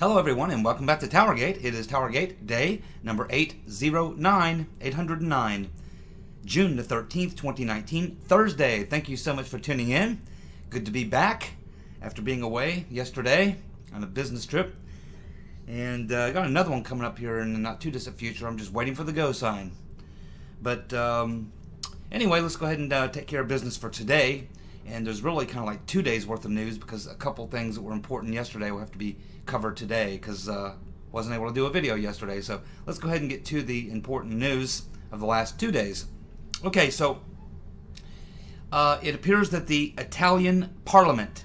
Hello everyone and welcome back to TowerGate. It is TowerGate day number 809, June the 13th, 2019, Thursday. Thank you so much for tuning in. Good to be back after being away yesterday on a business trip. And I got another one coming up here in the not too distant future. I'm just waiting for the go sign. But anyway, let's go ahead and take care of business for today. And there's really kind of like 2 days worth of news because a couple things that were important yesterday will have to be covered today because wasn't able to do a video yesterday. So let's go ahead and get to the important news of the last 2 days. Okay, so it appears that the Italian Parliament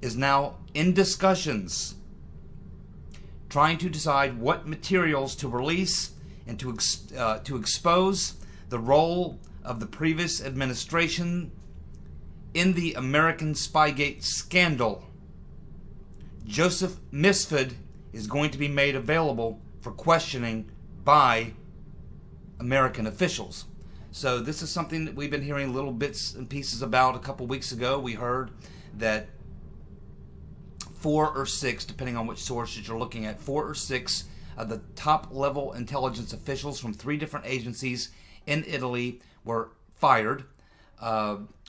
is now in discussions trying to decide what materials to release and to expose the role of the previous administration in the American Spygate scandal. Joseph Misford is going to be made available for questioning by American officials. So this is something that we've been hearing little bits and pieces about. A couple weeks ago we heard that 4 or 6, depending on which sources you're looking at, 4 or 6 of the top level intelligence officials from 3 different agencies in Italy were fired.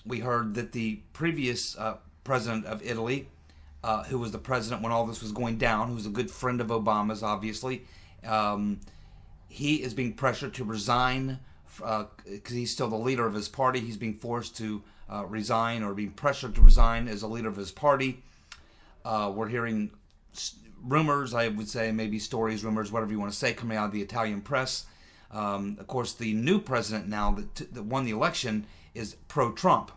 We heard that the previous president of Italy, who was the president when all this was going down, who was a good friend of Obama's, obviously, he is being pressured to resign because he's still the leader of his party. He's being forced to resign or being pressured to resign as a leader of his party. We're hearing rumors, I would say, maybe stories, rumors, whatever you want to say, coming out of the Italian press. Of course, the new president now that won the election is pro-Trump.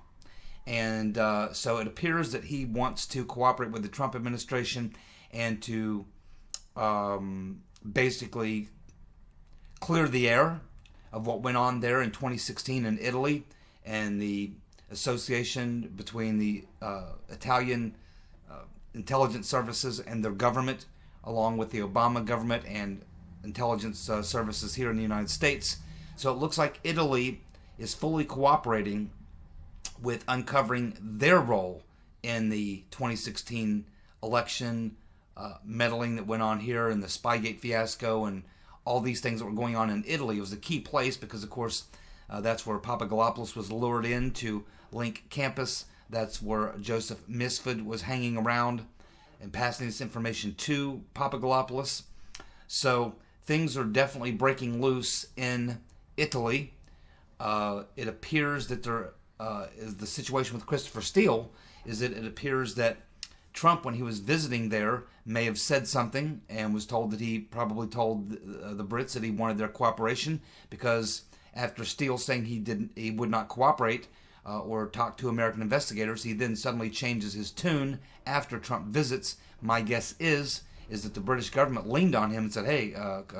And so it appears that he wants to cooperate with the Trump administration and to basically clear the air of what went on there in 2016 in Italy and the association between the Italian intelligence services and their government, along with the Obama government and intelligence services here in the United States. So it looks like Italy is fully cooperating with uncovering their role in the 2016 election, meddling that went on here, and the Spygate fiasco, and all these things that were going on in Italy. It was a key place because, of course, that's where Papadopoulos was lured in to link campus. That's where Joseph Misford was hanging around and passing this information to Papadopoulos. So things are definitely breaking loose in Italy. It appears that there is the situation with Christopher Steele is that it appears that Trump, when he was visiting there, may have said something and was told that he probably told the Brits that he wanted their cooperation, because after Steele saying he would not cooperate or talk to American investigators, he then suddenly changes his tune after Trump visits. My guess is that the British government leaned on him and said, hey,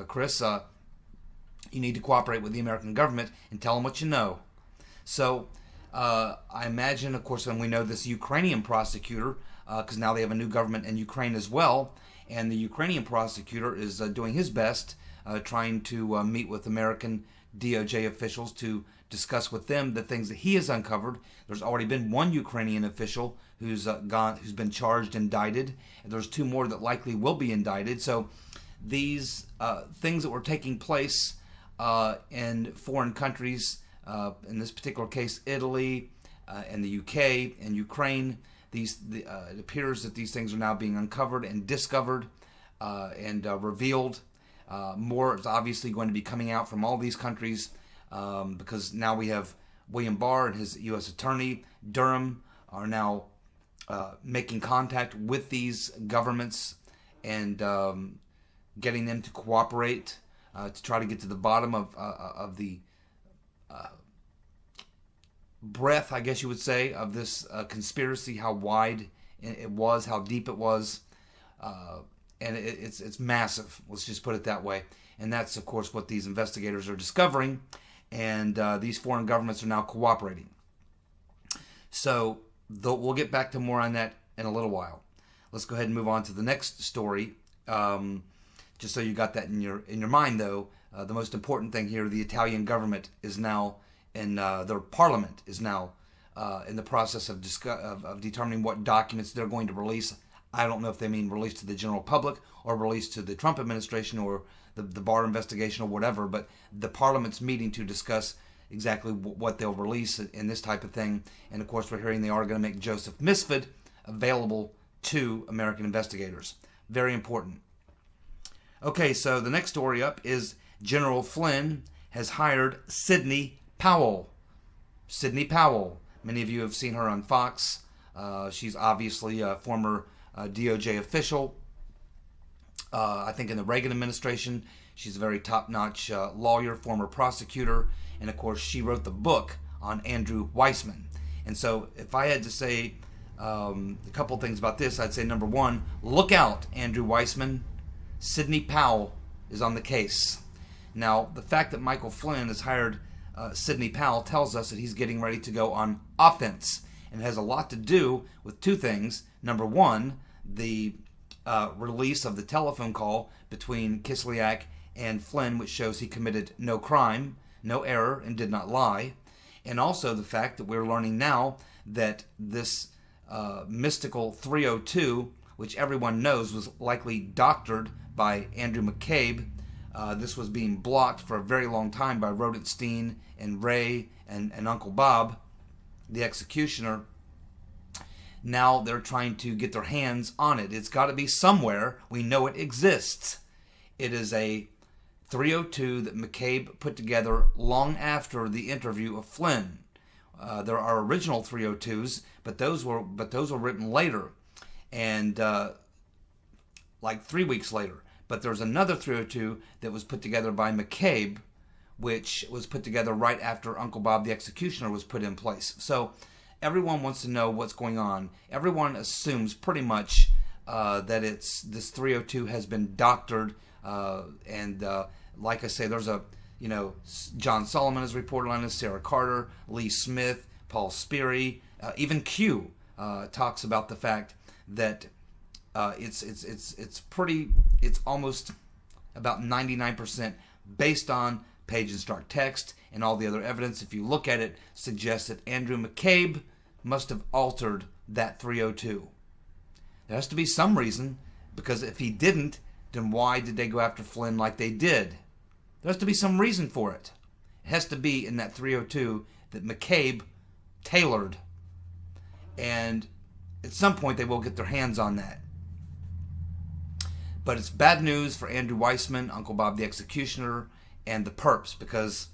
Chris, you need to cooperate with the American government and tell them what you know. So I imagine, of course, when we know this Ukrainian prosecutor, because now they have a new government in Ukraine as well, and the Ukrainian prosecutor is doing his best, trying to meet with American DOJ officials to discuss with them the things that he has uncovered. There's already been one Ukrainian official who's been charged, indicted, and there's 2 more that likely will be indicted. So these things that were taking place in foreign countries, in this particular case Italy and the UK and Ukraine, it appears that these things are now being uncovered and discovered and revealed. More is obviously going to be coming out from all these countries because now we have William Barr and his U.S. attorney, Durham, are now making contact with these governments and getting them to cooperate to try to get to the bottom of the breadth, I guess you would say, of this conspiracy, how wide it was, how deep it was, and it's massive. Let's just put it that way. And that's, of course, what these investigators are discovering, and these foreign governments are now cooperating. So we'll get back to more on that in a little while. Let's go ahead and move on to the next story. Just so you got that in your mind, though, the most important thing here: the Italian government is now and their parliament is now in the process of determining what documents they're going to release. I don't know if they mean released to the general public or released to the Trump administration or the Barr investigation or whatever, but the Parliament's meeting to discuss exactly what they'll release and this type of thing. And of course, we're hearing they are going to make Joseph Misfit available to American investigators. Very important. Okay, so the next story up is General Flynn has hired Sidney Powell. Sidney Powell. Many of you have seen her on Fox. She's obviously a former DOJ official. I think in the Reagan administration. She's a very top-notch lawyer, former prosecutor, and of course she wrote the book on Andrew Weissman. And so if I had to say a couple things about this, I'd say number one, look out, Andrew Weissman. Sidney Powell is on the case. Now, the fact that Michael Flynn has hired Sidney Powell tells us that he's getting ready to go on offense. And it has a lot to do with two things. Number one, the release of the telephone call between Kislyak and Flynn, which shows he committed no crime, no error, and did not lie. And also the fact that we're learning now that this mystical 302, which everyone knows was likely doctored by Andrew McCabe, this was being blocked for a very long time by Rodenstein and Ray and Uncle Bob, the executioner. Now they're trying to get their hands on it. It's got to be somewhere. We know it exists. It is a 302 that McCabe put together long after the interview of Flynn. There are original 302s, but those were written later, and like 3 weeks later. But there's another 302 that was put together by McCabe, which was put together right after Uncle Bob the Executioner was put in place. So everyone wants to know what's going on. Everyone assumes pretty much that it's this 302 has been doctored, and like I say, there's a John Solomon has reported on this, Sarah Carter, Lee Smith, Paul Sperry, even Q talks about the fact that it's almost about 99% based on page and start text, and all the other evidence, if you look at it, suggests that Andrew McCabe must have altered that 302. There has to be some reason, because if he didn't, then why did they go after Flynn like they did? There has to be some reason for it. It has to be in that 302 that McCabe tailored, and at some point they will get their hands on that. But it's bad news for Andrew Weissman, Uncle Bob the Executioner, and the perps, because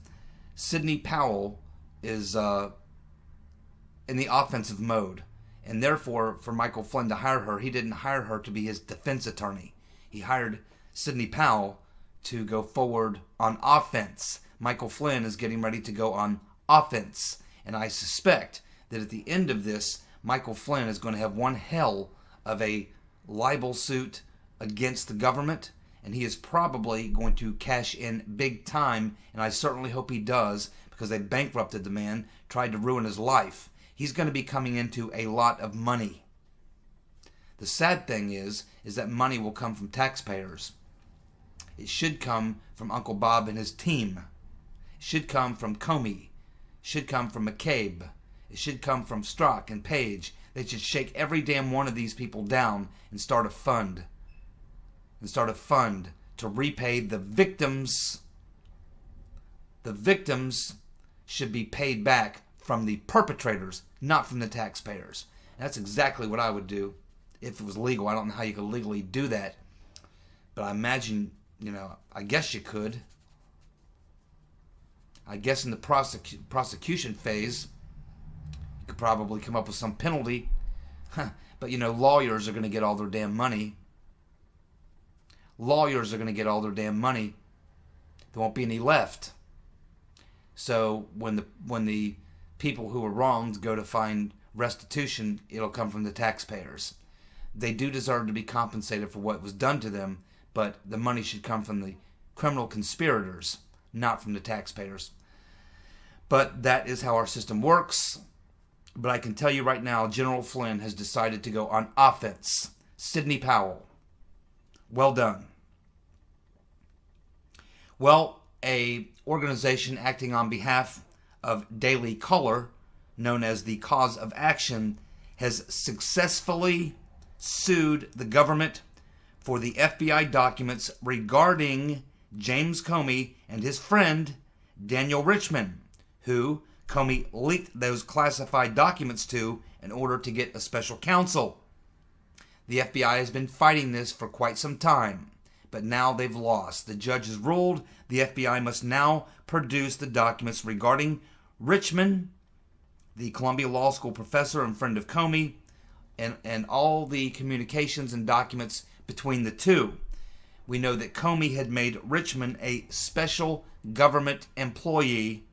Sidney Powell is in the offensive mode. And therefore, for Michael Flynn to hire her, he didn't hire her to be his defense attorney. He hired Sidney Powell to go forward on offense. Michael Flynn is getting ready to go on offense. And I suspect that at the end of this, Michael Flynn is going to have one hell of a libel suit against the government, and he is probably going to cash in big time, and I certainly hope he does, because they bankrupted the man, tried to ruin his life. He's going to be coming into a lot of money. The sad thing is that money will come from taxpayers. It should come from Uncle Bob and his team. It should come from Comey. It should come from McCabe. It should come from Strzok and Page. They should shake every damn one of these people down and start a fund. To repay the victims. The victims should be paid back from the perpetrators, not from the taxpayers. And that's exactly what I would do if it was legal. I don't know how you could legally do that, but I imagine, I guess you could. I guess in the prosecution phase, you could probably come up with some penalty. But lawyers are going to get all their damn money. Lawyers are going to get all their damn money. There won't be any left. So when the people who were wronged go to find restitution, it'll come from the taxpayers. They do deserve to be compensated for what was done to them, but the money should come from the criminal conspirators, not from the taxpayers. But that is how our system works. But I can tell you right now, General Flynn has decided to go on offense. Sidney Powell. Well done. Well, a organization acting on behalf of Daily Caller, known as the Cause of Action, has successfully sued the government for the FBI documents regarding James Comey and his friend Daniel Richman, who Comey leaked those classified documents to in order to get a special counsel. The FBI has been fighting this for quite some time, but now they've lost. The judge has ruled the FBI must now produce the documents regarding Richman, the Columbia Law School professor and friend of Comey, and all the communications and documents between the two. We know that Comey had made Richman a special government employee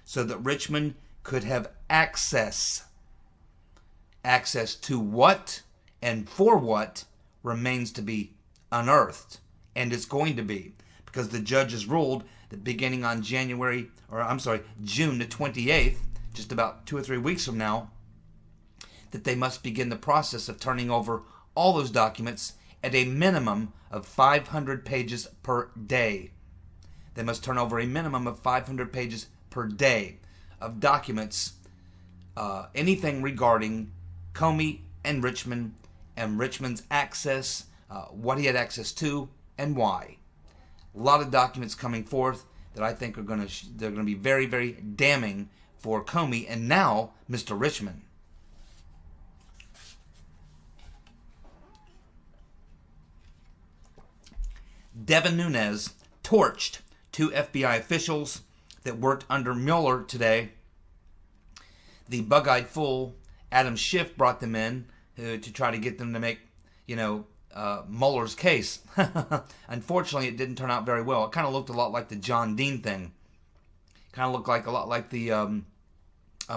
so that Richman could have access. Access to what and for what remains to be unearthed. And it's going to be, because the judge has ruled that beginning on June the 28th, just about 2 or 3 weeks from now, that they must begin the process of turning over all those documents at a minimum of 500 pages per day. They must turn over a minimum of 500 pages per day of documents, anything regarding Comey and Richman's access, what he had access to, and why. A lot of documents coming forth that I think they're going to be very, very damning for Comey and now Mr. Richman. Devin Nunes torched 2 FBI officials that worked under Mueller today. The bug-eyed fool Adam Schiff brought them in to try to get them to make, Mueller's case. Unfortunately, it didn't turn out very well. It kind of looked a lot like the John Dean thing. Kind of looked a lot like the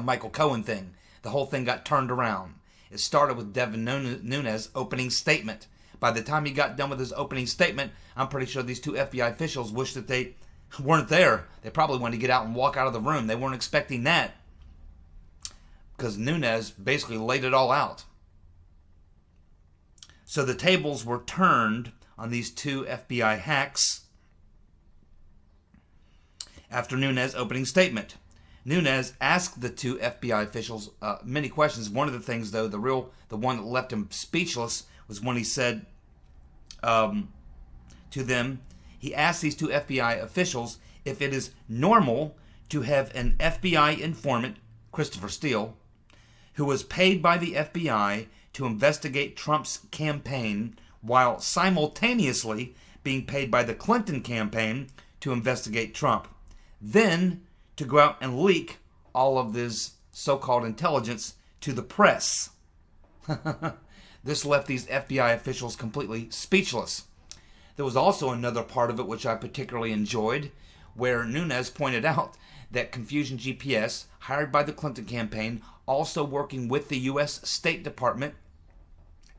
Michael Cohen thing. The whole thing got turned around. It started with Devin Nunes' opening statement. By the time he got done with his opening statement, I'm pretty sure these 2 FBI officials wished that they weren't there. They probably wanted to get out and walk out of the room. They weren't expecting that, because Nunes basically laid it all out. So the tables were turned on these 2 FBI hacks after Nunes' opening statement. Nunes asked the 2 FBI officials many questions. One of the things, though, the one that left him speechless, was when he said to them, he asked these 2 FBI officials if it is normal to have an FBI informant, Christopher Steele, who was paid by the FBI to investigate Trump's campaign while simultaneously being paid by the Clinton campaign to investigate Trump, then to go out and leak all of this so-called intelligence to the press. This left these FBI officials completely speechless. There was also another part of it which I particularly enjoyed, where Nunes pointed out that Confusion GPS, hired by the Clinton campaign, also working with the U.S. State Department,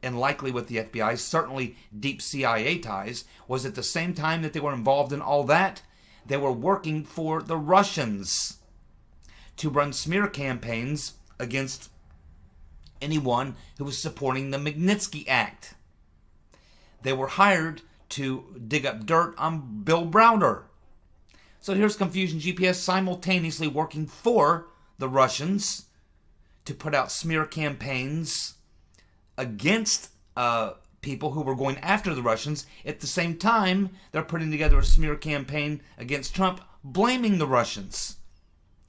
and likely with the FBI, certainly deep CIA ties, was at the same time that they were involved in all that, they were working for the Russians to run smear campaigns against anyone who was supporting the Magnitsky Act. They were hired to dig up dirt on Bill Browder. So here's Confusion GPS simultaneously working for the Russians to put out smear campaigns against people who were going after the Russians. At the same time, they're putting together a smear campaign against Trump, blaming the Russians.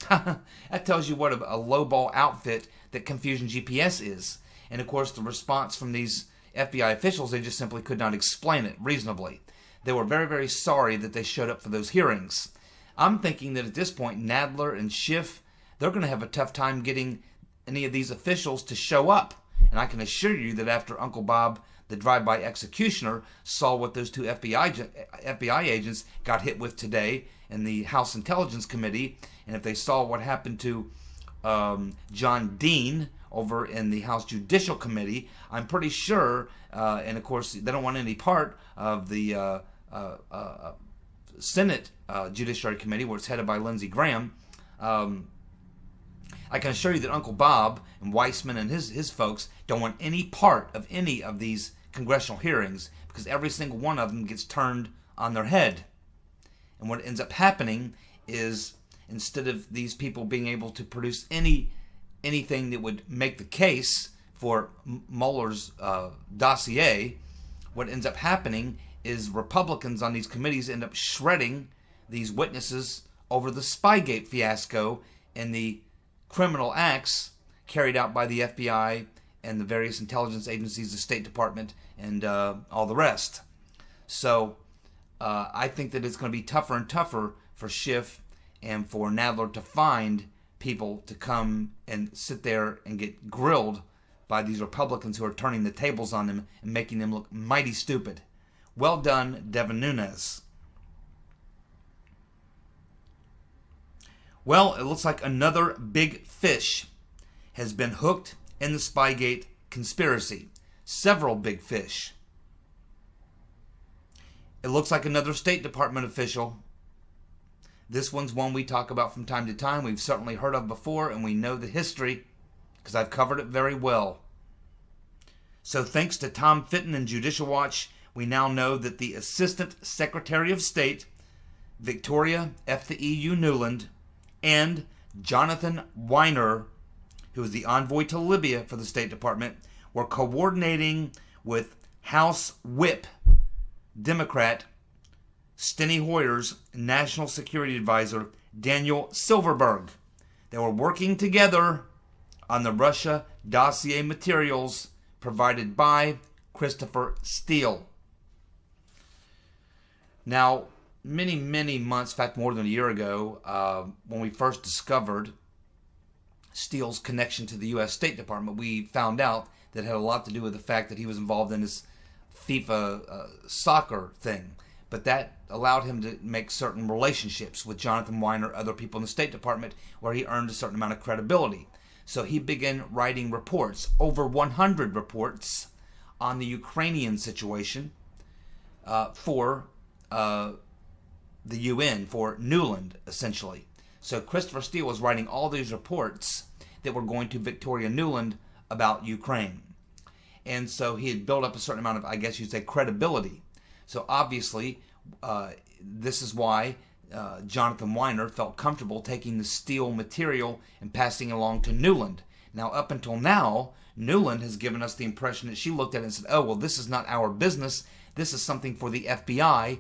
That tells you what a lowball outfit that Confusion GPS is. And of course, the response from these FBI officials, they just simply could not explain it reasonably. They were very, very sorry that they showed up for those hearings. I'm thinking that at this point, Nadler and Schiff, they're going to have a tough time getting any of these officials to show up. And I can assure you that after Uncle Bob, the drive-by executioner, saw what those 2 FBI agents got hit with today in the House Intelligence Committee, and if they saw what happened to John Dean over in the House Judicial Committee, I'm pretty sure, and of course they don't want any part of the Senate Judiciary Committee, where it's headed by Lindsey Graham. I can assure you that Uncle Bob and Weissman and his folks don't want any part of any of these congressional hearings, because every single one of them gets turned on their head. And what ends up happening is, instead of these people being able to produce anything that would make the case for Mueller's dossier, what ends up happening is Republicans on these committees end up shredding these witnesses over the Spygate fiasco and the criminal acts carried out by the FBI and the various intelligence agencies, the State Department, and all the rest. So I think that it's going to be tougher and tougher for Schiff and for Nadler to find people to come and sit there and get grilled by these Republicans who are turning the tables on them and making them look mighty stupid. Well done, Devin Nunes. Well, it looks like another big fish has been hooked in the Spygate conspiracy. Several big fish. It looks like another State Department official. This one's one we talk about from time to time. We've certainly heard of before, and we know the history because I've covered it very well. So thanks to Tom Fitton and Judicial Watch, we now know that the Assistant Secretary of State, Victoria F. the EU Nuland, and Jonathan Weiner, who is the envoy to Libya for the State Department, were coordinating with House Whip Democrat Steny Hoyer's National Security Advisor, Daniel Silverberg. They were working together on the Russia dossier materials provided by Christopher Steele. Now, many months, in fact more than a year ago, when we first discovered Steele's connection to the U.S. State Department, we found out that it had a lot to do with the fact that he was involved in this FIFA soccer thing. But that allowed him to make certain relationships with Jonathan Weiner, other people in the State Department, where he earned a certain amount of credibility. So he began writing reports, over 100 reports, on the Ukrainian situation for the UN, for Nuland, essentially. So Christopher Steele was writing all these reports that were going to Victoria Nuland about Ukraine. And so he had built up a certain amount of, I guess you'd say, credibility. So obviously, this is why Jonathan Weiner felt comfortable taking the Steele material and passing it along to Nuland. Now, up until now, Nuland has given us the impression that she looked at it and said, oh, well, this is not our business. This is something for the FBI.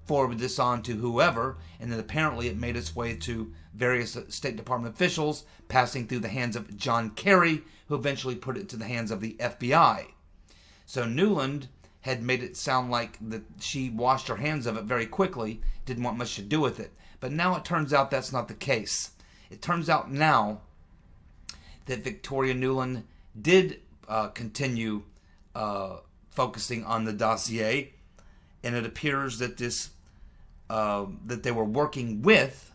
Forward this on to whoever. And then apparently it made its way to various State Department officials, passing through the hands of John Kerry, who eventually put it into the hands of the FBI. So Nuland had made it sound like that she washed her hands of it very quickly, didn't want much to do with it. But now it turns out that's not the case. It turns out now that Victoria Nuland did continue focusing on the dossier, and it appears that this that they were working with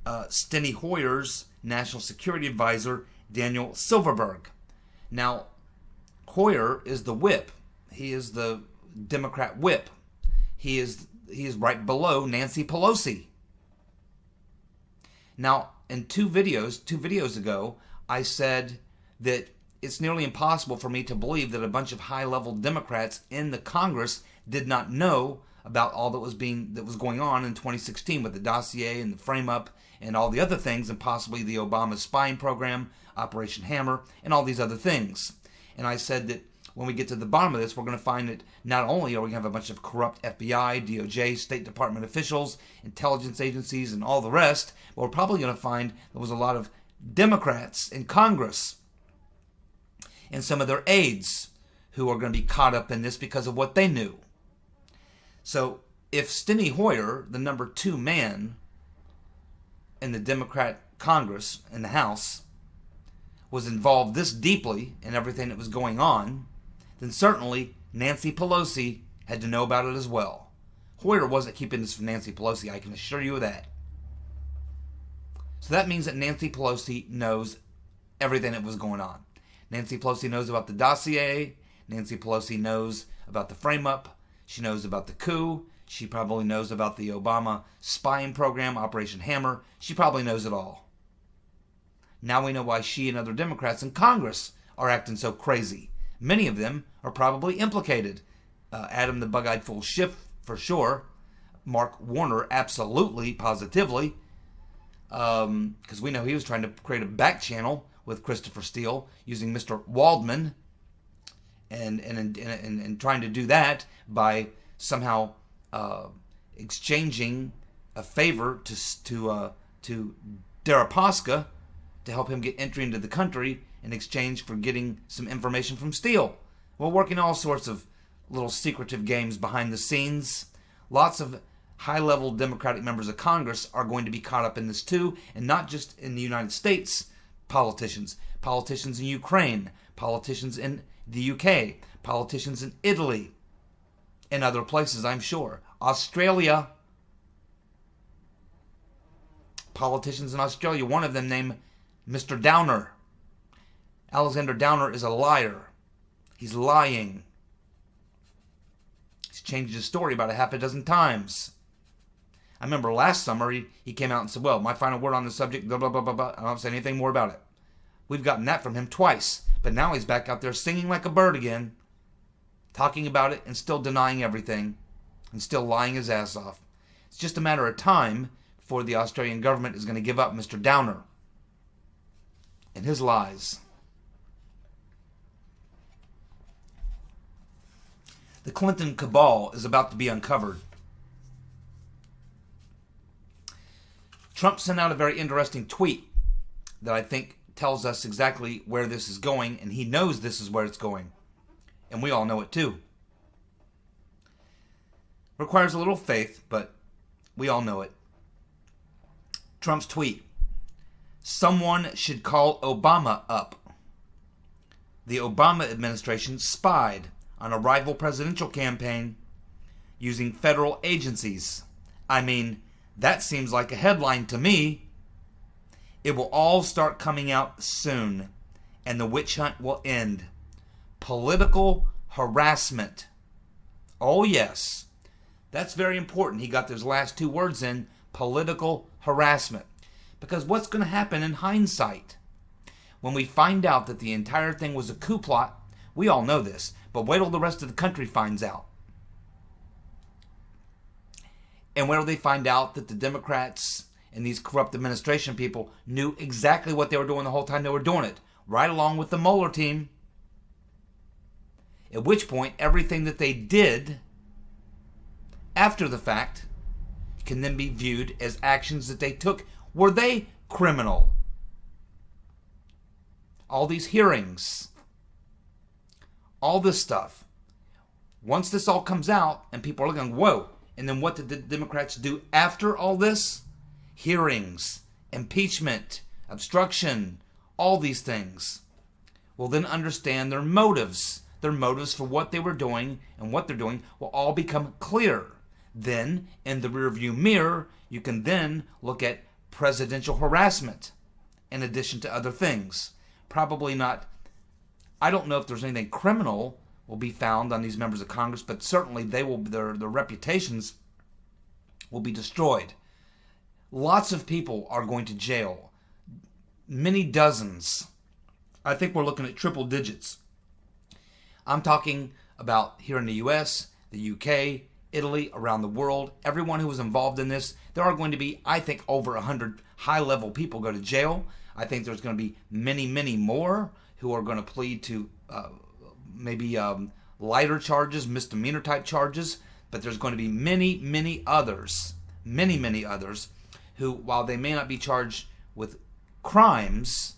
Steny Hoyer's National Security Advisor, Daniel Silverberg. Now, Hoyer is the whip. He is the Democrat whip. He is right below Nancy Pelosi. Now, in two videos ago, I said that it's nearly impossible for me to believe that a bunch of high-level Democrats in the Congress did not know about all that was going on in 2016 with the dossier and the frame-up and all the other things, and possibly the Obama spying program, Operation Hammer, and all these other things. And I said that when we get to the bottom of this, we're going to find that not only are we going to have a bunch of corrupt FBI, DOJ, State Department officials, intelligence agencies, and all the rest, but we're probably going to find there was a lot of Democrats in Congress and some of their aides who are going to be caught up in this because of what they knew. So if Steny Hoyer, the number 2 man in the Democrat Congress, in the House, was involved this deeply in everything that was going on, then certainly Nancy Pelosi had to know about it as well. Hoyer wasn't keeping this from Nancy Pelosi, I can assure you of that. So that means that Nancy Pelosi knows everything that was going on. Nancy Pelosi knows about the dossier. Nancy Pelosi knows about the frame-up. She knows about the coup. She probably knows about the Obama spying program, Operation Hammer. She probably knows it all. Now we know why she and other Democrats in Congress are acting so crazy. Many of them are probably implicated. Adam the Bug-Eyed Fool Schiff, for sure. Mark Warner, absolutely, positively. Because we know he was trying to create a back channel with Christopher Steele using Mr. Waldman, and trying to do that by somehow exchanging a favor to Deripaska to help him get entry into the country in exchange for getting some information from Steele. We're working all sorts of little secretive games behind the scenes. Lots of high-level Democratic members of Congress are going to be caught up in this too, and not just in the United States. Politicians in Ukraine, politicians in the UK, politicians in Italy, and other places, I'm sure. Australia, politicians in Australia, one of them named Mr. Downer. Alexander Downer is a liar. He's lying. He's changed his story about a half a dozen times. I remember last summer he came out and said, well, my final word on the subject, blah, blah, blah, blah, blah. I don't say anything more about it. We've gotten that from him twice. But now he's back out there singing like a bird again, talking about it and still denying everything and still lying his ass off. It's just a matter of time before the Australian government is going to give up Mr. Downer and his lies. The Clinton cabal is about to be uncovered. Trump sent out a very interesting tweet that I think tells us exactly where this is going, and he knows this is where it's going. And we all know it too. Requires a little faith, but we all know it. Trump's tweet: someone should call Obama up. The Obama administration spied on a rival presidential campaign using federal agencies. I mean, that seems like a headline to me. It will all start coming out soon, and the witch hunt will end. Political harassment. Oh yes, that's very important. He got those last two words in, political harassment. Because what's going to happen in hindsight? When we find out that the entire thing was a coup plot, we all know this, but wait till the rest of the country finds out. And where will they find out that the Democrats and these corrupt administration people knew exactly what they were doing the whole time they were doing it, right along with the Mueller team? At which point, everything that they did after the fact can then be viewed as actions that they took. Were they criminal? All these hearings, all this stuff. Once this all comes out and people are looking, whoa, and then what did the Democrats do after all this? Hearings, impeachment, obstruction, all these things. Will then understand their motives. Their motives for what they were doing and what they're doing will all become clear. Then, in the rearview mirror, you can then look at presidential harassment in addition to other things. Probably not, I don't know if there's anything criminal will be found on these members of Congress, but certainly they will, their reputations will be destroyed. Lots of people are going to jail. Many dozens. I think we're looking at triple digits. I'm talking about here in the US, the UK, Italy, around the world. Everyone who was involved in this, there are going to be, I think, over 100 high-level people go to jail. I think there's going to be many, many more who are going to plead to maybe lighter charges, misdemeanor type charges. But there's going to be many, many others who, while they may not be charged with crimes,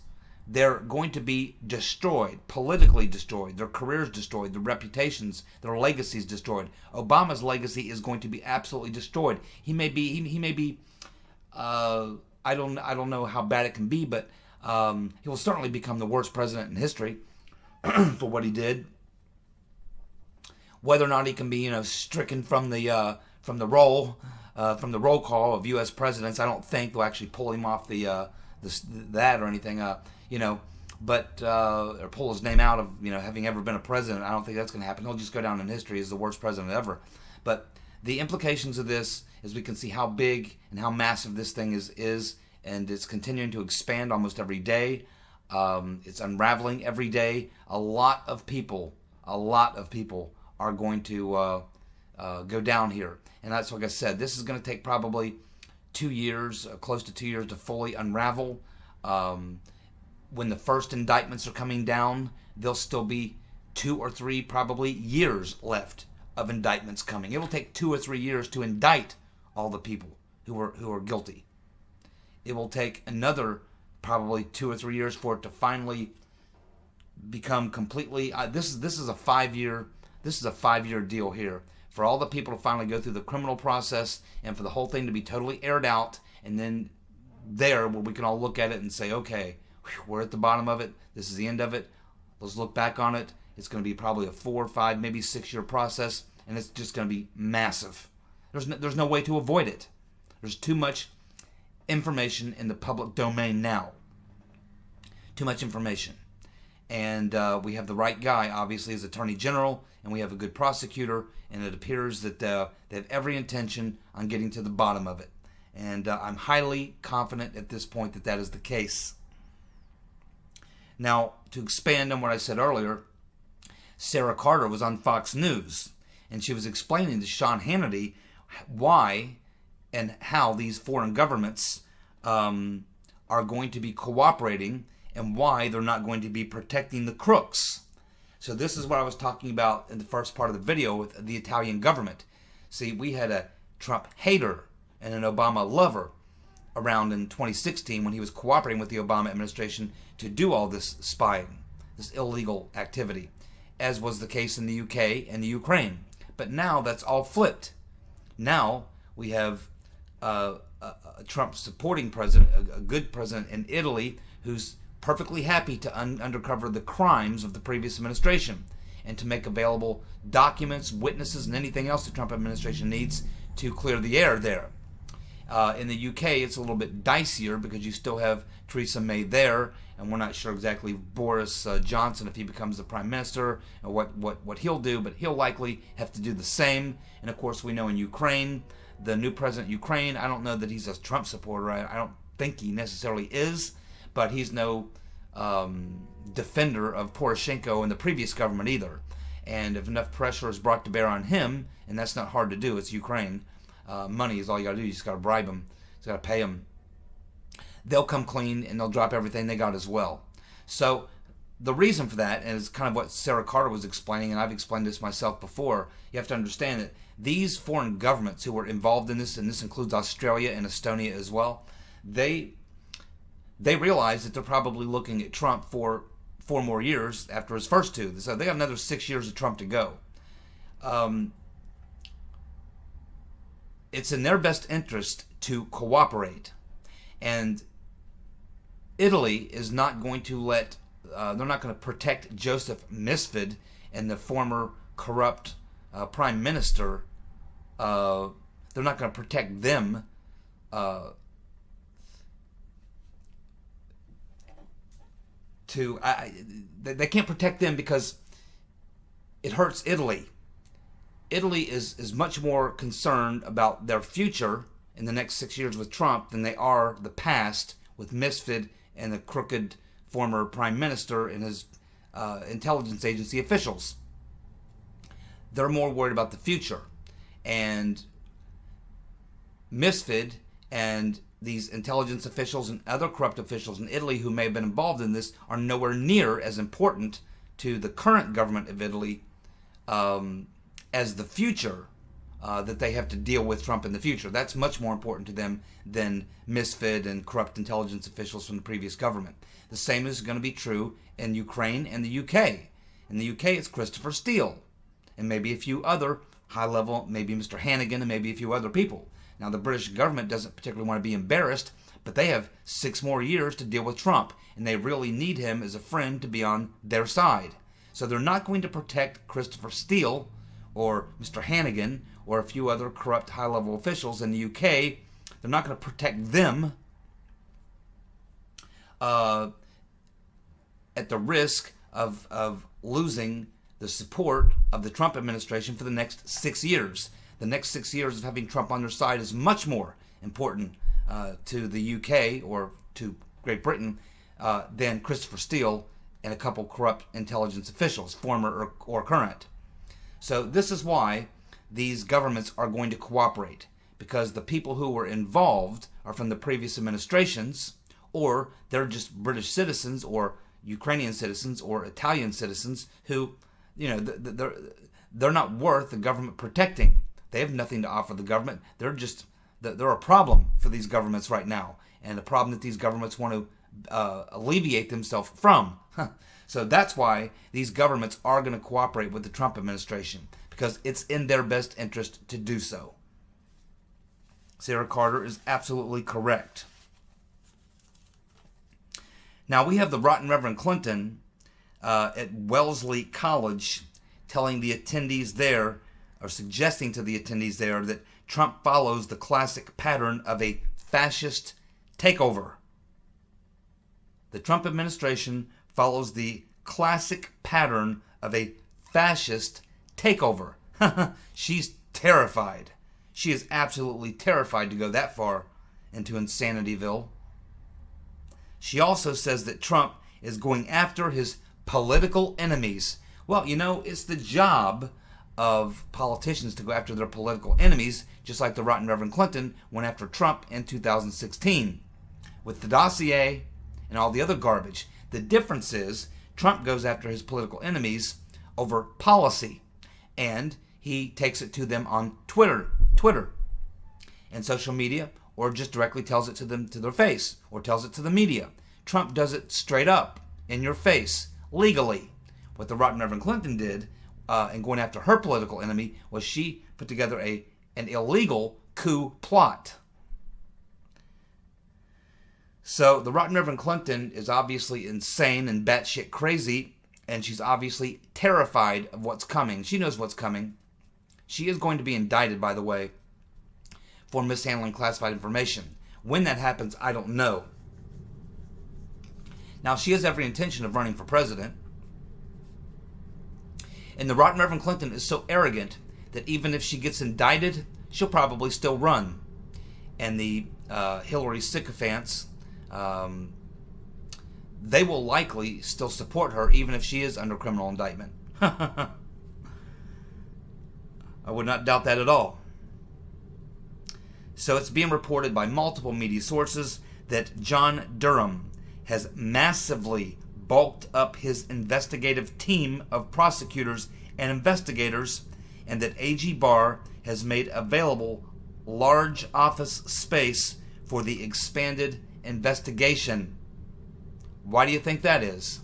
they're going to be destroyed, politically destroyed, their careers destroyed, their reputations, their legacies destroyed. Obama's legacy is going to be absolutely destroyed. He may be I don't know how bad it can be, but he will certainly become the worst president in history for what he did. Whether or not he can be, stricken from the roll call of U.S. presidents, I don't think they'll actually pull him off that or anything, but or pull his name out of having ever been a president. I don't think that's going to happen. He'll just go down in history as the worst president ever. But the implications of this is we can see how big and how massive this thing is, and it's continuing to expand almost every day. It's unraveling every day. A lot of people are going to go down here. And that's, like I said, this is going to take probably 2 years, close to 2 years to fully unravel. When the first indictments are coming down, there'll still be 2 or 3 probably years left of indictments coming. It will take 2 or 3 years to indict all the people who are guilty. It will take another probably 2 or 3 years for it to finally become completely. This is a 5-year deal here for all the people to finally go through the criminal process and for the whole thing to be totally aired out, and then there where we can all look at it and say, okay, we're at the bottom of it. This is the end of it. Let's look back on it. It's going to be probably a 4, 5, maybe 6-year process, and it's just going to be massive. There's no way to avoid it. There's too much information in the public domain now. Too much information. And we have the right guy, obviously, as Attorney General, and we have a good prosecutor, and it appears that they have every intention on getting to the bottom of it. And I'm highly confident at this point that that is the case. Now, to expand on what I said earlier, Sarah Carter was on Fox News, and she was explaining to Sean Hannity why and how these foreign governments are going to be cooperating and why they're not going to be protecting the crooks. So this is what I was talking about in the first part of the video with the Italian government. See, we had a Trump hater and an Obama lover around in 2016 when he was cooperating with the Obama administration to do all this spying, this illegal activity, as was the case in the UK and the Ukraine. But now that's all flipped. Now we have a Trump supporting president, a good president in Italy who's perfectly happy to uncover the crimes of the previous administration and to make available documents, witnesses, and anything else the Trump administration needs to clear the air there. In the UK, it's a little bit dicier because you still have Theresa May there, and we're not sure exactly Boris Johnson, if he becomes the prime minister, or what he'll do, but he'll likely have to do the same. And of course, we know in Ukraine, the new president of Ukraine, I don't know that he's a Trump supporter. I don't think he necessarily is, but he's no defender of Poroshenko and the previous government either. And if enough pressure is brought to bear on him, and that's not hard to do, it's Ukraine. Money is all you got to do. You just got to bribe them. You just got to pay them. They'll come clean and they'll drop everything they got as well. So the reason for that, and it's kind of what Sarah Carter was explaining, and I've explained this myself before, you have to understand that these foreign governments who were involved in this, and this includes Australia and Estonia as well, they realize that they're probably looking at Trump for 4 more years after his first 2. So they got another 6 years of Trump to go. It's in their best interest to cooperate. And Italy is not going to let, they're not going to protect Joseph Misfit and the former corrupt prime minister. They're not going to protect them they can't protect them because it hurts Italy. Italy is much more concerned about their future in the next 6 years with Trump than they are the past with Misfit and the crooked former prime minister and his intelligence agency officials. They're more worried about the future. And Misfit and these intelligence officials and other corrupt officials in Italy who may have been involved in this are nowhere near as important to the current government of Italy as the future that they have to deal with Trump in the future. That's much more important to them than Misfit and corrupt intelligence officials from the previous government. The same is going to be true in Ukraine and the UK. In the UK, it's Christopher Steele and maybe a few other high-level, maybe Mr. Hannigan and maybe a few other people. Now, the British government doesn't particularly want to be embarrassed, but they have 6 more years to deal with Trump, and they really need him as a friend to be on their side. So they're not going to protect Christopher Steele or Mr. Hannigan or a few other corrupt high-level officials in the UK. They're not going to protect them at the risk of losing the support of the Trump administration for the next 6 years. The next 6 years of having Trump on their side is much more important to the UK or to Great Britain than Christopher Steele and a couple corrupt intelligence officials, former or current. So this is why these governments are going to cooperate, because the people who were involved are from the previous administrations, or they're just British citizens or Ukrainian citizens or Italian citizens who they're not worth the government protecting. They have nothing to offer the government. They're a problem for these governments right now, and a problem that these governments want to alleviate themselves from. So that's why these governments are going to cooperate with the Trump administration, because it's in their best interest to do so. Sarah Carter is absolutely correct. Now we have the rotten Reverend Clinton at Wellesley College telling the attendees there, or suggesting to the attendees there, that Trump follows the classic pattern of a fascist takeover. The Trump administration follows the classic pattern of a fascist takeover. She's terrified. She is absolutely terrified to go that far into Insanityville. She also says that Trump is going after his political enemies. Well, it's the job of politicians to go after their political enemies, just like the rotten Reverend Clinton went after Trump in 2016 with the dossier and all the other garbage. The difference is Trump goes after his political enemies over policy, and he takes it to them on Twitter and social media, or just directly tells it to them to their face, or tells it to the media. Trump does it straight up in your face, legally. What the rotten Reverend Clinton did in going after her political enemy was she put together an illegal coup plot. So the rotten Reverend Clinton is obviously insane and batshit crazy, and she's obviously terrified of what's coming. She knows what's coming. She is going to be indicted, by the way, for mishandling classified information. When that happens, I don't know. Now, she has every intention of running for president. And the rotten Reverend Clinton is so arrogant that even if she gets indicted, she'll probably still run. And the Hillary sycophants, they will likely still support her even if she is under criminal indictment. I would not doubt that at all. So it's being reported by multiple media sources that John Durham has massively bulked up his investigative team of prosecutors and investigators, and that AG Barr has made available large office space for the expanded investigation. Why do you think that is?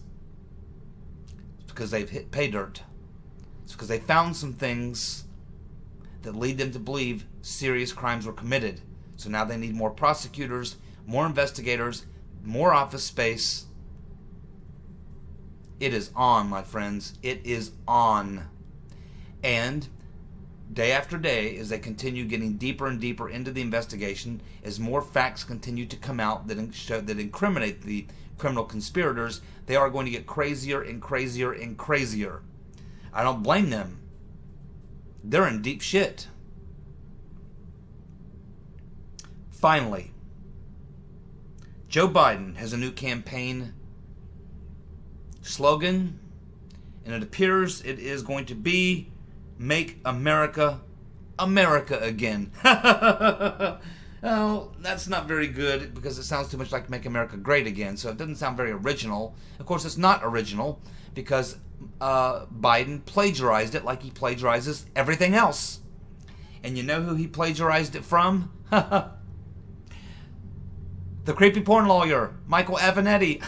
It's because they've hit pay dirt. It's because they found some things that lead them to believe serious crimes were committed. So now they need more prosecutors, more investigators, more office space. It is on, my friends. It is on. And day after day, as they continue getting deeper and deeper into the investigation, as more facts continue to come out that incriminate the criminal conspirators, they are going to get crazier and crazier and crazier. I don't blame them. They're in deep shit. Finally, Joe Biden has a new campaign slogan, and it appears it is going to be "Make America America Again." Oh, that's not very good because it sounds too much like "Make America Great Again," so it doesn't sound very original. Of course, it's not original because Biden plagiarized it like he plagiarizes everything else. And you know who he plagiarized it from? The creepy porn lawyer, Michael Avenatti.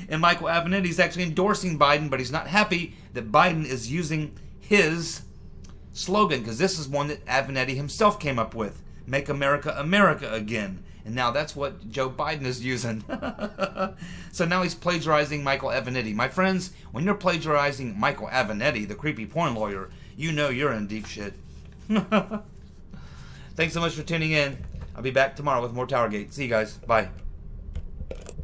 And Michael Avenatti's actually endorsing Biden, but he's not happy that Biden is using his slogan, because this is one that Avenatti himself came up with. Make America America Again. And now that's what Joe Biden is using. So now he's plagiarizing Michael Avenatti. My friends, when you're plagiarizing Michael Avenatti, the creepy porn lawyer, you know you're in deep shit. Thanks so much for tuning in. I'll be back tomorrow with more TowerGate. See you guys. Bye.